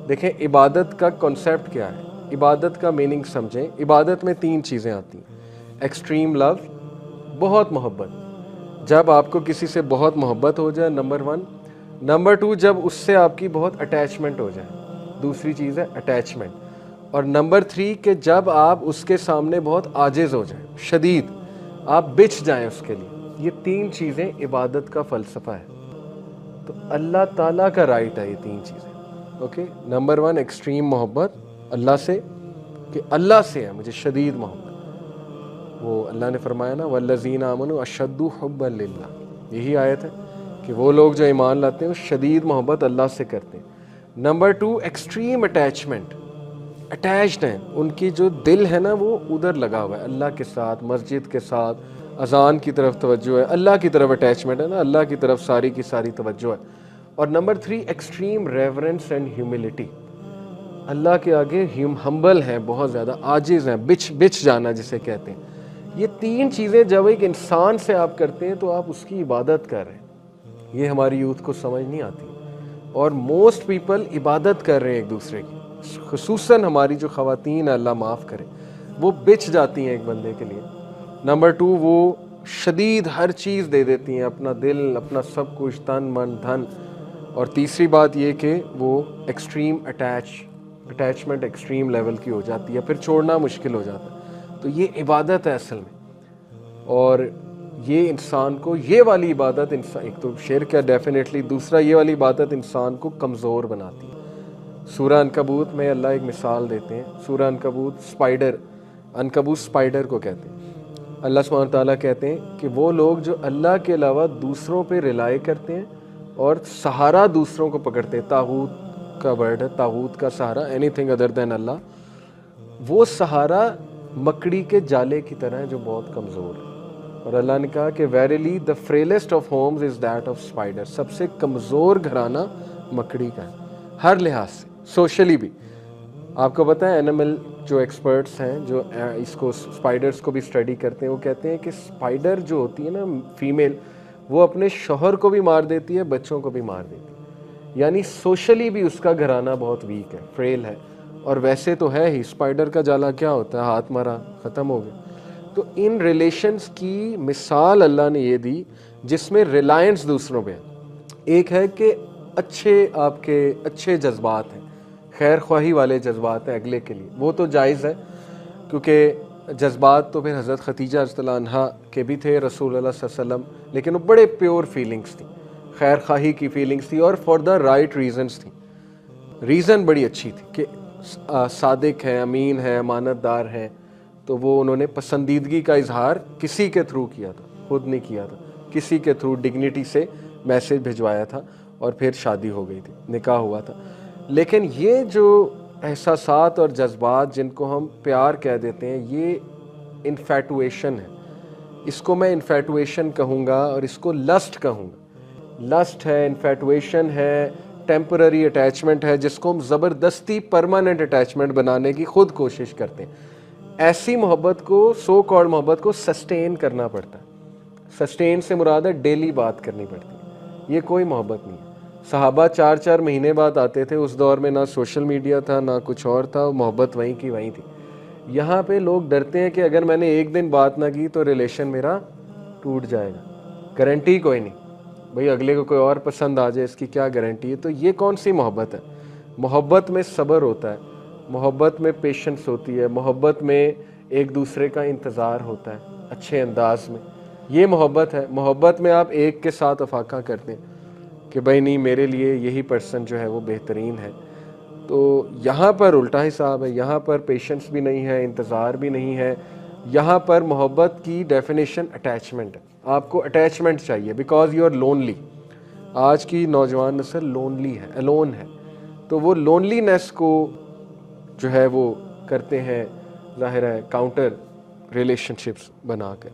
دیکھیں عبادت کا کنسیپٹ کیا ہے, عبادت کا میننگ سمجھیں. عبادت میں 3 چیزیں آتی ہیں. ایکسٹریم لو, بہت محبت, جب آپ کو کسی سے بہت محبت ہو جائے, نمبر 1. نمبر 2, جب اس سے آپ کی بہت اٹیچمنٹ ہو جائے, دوسری چیز ہے اٹیچمنٹ. اور نمبر 3 کہ جب آپ اس کے سامنے بہت عاجز ہو جائیں, شدید, آپ بچھ جائیں اس کے لیے. یہ 3 چیزیں عبادت کا فلسفہ ہے. تو اللہ تعالیٰ کا رائٹ ہے یہ 3 چیزیں. اوکے, نمبر 1 ایکسٹریم محبت اللہ سے, کہ اللہ سے ہے مجھے شدید محبت. وہ اللہ نے فرمایا نا والذین آمنوا اشد حبا للہ, یہی آیت ہے کہ وہ لوگ جو ایمان لاتے ہیں وہ شدید محبت اللہ سے کرتے ہیں. نمبر 2 ایکسٹریم اٹیچمنٹ, اٹیچڈ ہیں, ان کی جو دل ہے نا وہ ادھر لگا ہوا ہے اللہ کے ساتھ, مسجد کے ساتھ, اذان کی طرف توجہ ہے, اللہ کی طرف اٹیچمنٹ ہے نا, اللہ کی طرف ساری کی ساری توجہ ہے. اور نمبر 3 extreme reverence and humility, Allah کے آگے ہمبل ہیں, بہت زیادہ عاجز ہیں, بچ جانا جسے کہتے ہیں. یہ 3 چیزیں جب ایک انسان سے آپ کرتے ہیں تو آپ اس کی عبادت کر رہے ہیں. یہ ہماری یوتھ کو سمجھ نہیں آتی, اور موسٹ پیپل عبادت کر رہے ہیں ایک دوسرے کی, خصوصاً ہماری جو خواتین ہیں اللہ معاف کرے, وہ بچ جاتی ہیں ایک بندے کے لیے. نمبر 2 وہ شدید ہر چیز دے دیتی ہیں, اپنا دل, اپنا سب کچھ, تن من دھن. اور تیسری بات یہ کہ وہ ایکسٹریم اٹیچمنٹ ایکسٹریم لیول کی ہو جاتی ہے, پھر چھوڑنا مشکل ہو جاتا ہے. تو یہ عبادت ہے اصل میں. اور یہ انسان کو, یہ والی عبادت انسان, ایک تو شرک ہے ڈیفینیٹلی, دوسرا یہ والی عبادت انسان کو کمزور بناتی ہے. سورہ عنکبوت میں اللہ ایک مثال دیتے ہیں. سورہ عنکبوت, عنکبوت سپائڈر کو کہتے ہیں. اللہ سبحانہ تعالیٰ کہتے ہیں کہ وہ لوگ جو اللہ کے علاوہ دوسروں پہ ریلائی کرتے ہیں اور سہارا دوسروں کو پکڑتے ہیں, طاغوت کا ورڈ ہے, طاغوت کا سہارا, اینی تھنگ ادر دین اللہ, وہ سہارا مکڑی کے جالے کی طرح ہے جو بہت کمزور ہے. اور اللہ نے کہا کہ verily the frailest of homes is that of spider, سب سے کمزور گھرانہ مکڑی کا ہے ہر لحاظ سے, سوشلی بھی. آپ کو پتہ ہے اینیمل جو ایکسپرٹس ہیں جو اس کو اسپائڈرس کو بھی اسٹڈی کرتے ہیں, وہ کہتے ہیں کہ اسپائڈر جو ہوتی ہے نا فیمیل, وہ اپنے شوہر کو بھی مار دیتی ہے, بچوں کو بھی مار دیتی ہے. یعنی سوشلی بھی اس کا گھرانہ بہت ویک ہے, فریل ہے. اور ویسے تو ہے ہی, اسپائڈر کا جالا کیا ہوتا ہے, ہاتھ مارا ختم ہو گیا. تو ان ریلیشنز کی مثال اللہ نے یہ دی جس میں ریلائنس دوسروں پہ ہے. ایک ہے کہ آپ کے اچھے جذبات ہیں, خیر خواہی والے جذبات ہیں اگلے کے لیے, وہ تو جائز ہے, کیونکہ جذبات تو پھر حضرت ختیجہ رضی اللہ عنہا کے بھی تھے, رسول اللہ صلی اللہ علیہ وسلم, لیکن وہ بڑے پیور فیلنگس تھیں, خیر خواہی کی فیلنگس تھی, اور فار دا رائٹ ریزنس تھیں. ریزن بڑی اچھی تھی کہ صادق ہے, امین ہے, امانت دار ہے. تو وہ انہوں نے پسندیدگی کا اظہار کسی کے تھرو کیا تھا, خود نہیں کیا تھا, کسی کے تھرو ڈگنیٹی سے میسج بھجوایا تھا, اور پھر شادی ہو گئی تھی, نکاح ہوا تھا. لیکن یہ جو احساسات اور جذبات جن کو ہم پیار کہہ دیتے ہیں, یہ انفیٹویشن ہے. اس کو میں انفیٹویشن کہوں گا, اور اس کو لسٹ کہوں گا. لسٹ ہے, انفیٹویشن ہے, ٹیمپرری اٹیچمنٹ ہے, جس کو ہم زبردستی پرماننٹ اٹیچمنٹ بنانے کی خود کوشش کرتے ہیں. ایسی محبت کو, سو کالڈ محبت کو سسٹین کرنا پڑتا ہے. سسٹین سے مراد ہے ڈیلی بات کرنی پڑتی ہے, یہ کوئی محبت نہیں ہے. صحابہ 4 مہینے بعد آتے تھے, اس دور میں نہ سوشل میڈیا تھا نہ کچھ اور تھا, محبت وہیں کی وہیں تھی. یہاں پہ لوگ ڈرتے ہیں کہ اگر میں نے ایک دن بات نہ کی تو ریلیشن میرا ٹوٹ جائے گا, گارنٹی کوئی نہیں بھئی, اگلے کو کوئی اور پسند آ جائے اس کی کیا گارنٹی ہے. تو یہ کون سی محبت ہے؟ محبت میں صبر ہوتا ہے, محبت میں پیشنس ہوتی ہے, محبت میں ایک دوسرے کا انتظار ہوتا ہے اچھے انداز میں. یہ محبت ہے. محبت میں آپ ایک کے ساتھ افاقہ کرتے ہیں کہ بھائی نہیں, میرے لیے یہی پرسن جو ہے وہ بہترین ہے. تو یہاں پر الٹا حساب ہے, یہاں پر پیشنس بھی نہیں ہے, انتظار بھی نہیں ہے. یہاں پر محبت کی ڈیفینیشن اٹیچمنٹ ہے. آپ کو اٹیچمنٹ چاہیے بیکاز یو آر لونلی. آج کی نوجوان نسل لونلی ہے, الون ہے. تو وہ لونلی نیس کو جو ہے وہ کرتے ہیں ظاہر ہے کاؤنٹر ریلیشن شپس بنا کر.